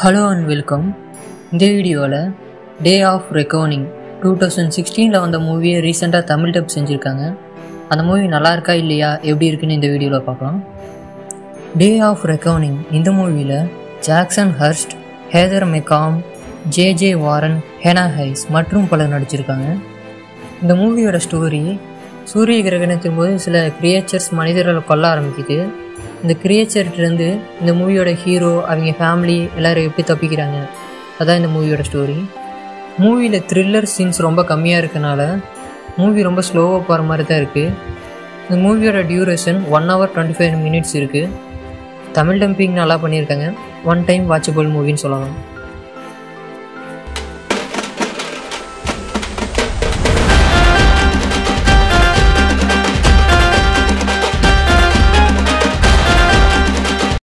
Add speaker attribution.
Speaker 1: Hello and welcome. இந்த வீடியோவில் டே of ரெக்கவனிங் 2016 வந்த மூவியை ரீசெண்டாக தமிழ் டப் செஞ்சுருக்காங்க. அந்த மூவி நல்லா இருக்கா இல்லையா எப்படி இருக்குன்னு இந்த வீடியோவில் பார்க்கலாம். டே ஆஃப் ரெக்கவனிங் இந்த மூவியில் Jackson Hurst, Heather McComb, Jay Warren, Hena Hays மற்றும் பலர் நடிச்சிருக்காங்க. இந்த மூவியோட ஸ்டோரி, சூரிய கிரகணத்தின் போது சில கிரியேச்சர்ஸ் மனிதர்களை கொல்ல ஆரம்பிக்குது. இந்த கிரியேச்சர்கிட்டருந்து இந்த மூவியோட ஹீரோ, அவங்க ஃபேமிலி எல்லோரும் எப்படி தப்பிக்கிறாங்க, அதான் இந்த மூவியோட ஸ்டோரி. மூவியில் த்ரில்லர் சீன்ஸ் ரொம்ப கம்மியாக இருக்கனால மூவி ரொம்ப ஸ்லோவாக போகிற மாதிரி தான் இருக்குது. இந்த மூவியோட டியூரேஷன் 1 hour 25 minutes இருக்குது. தமிழ் டம்பிங் நல்லா பண்ணியிருக்காங்க. ஒன் டைம் வாட்சபிள் மூவின்னு சொல்லலாம்.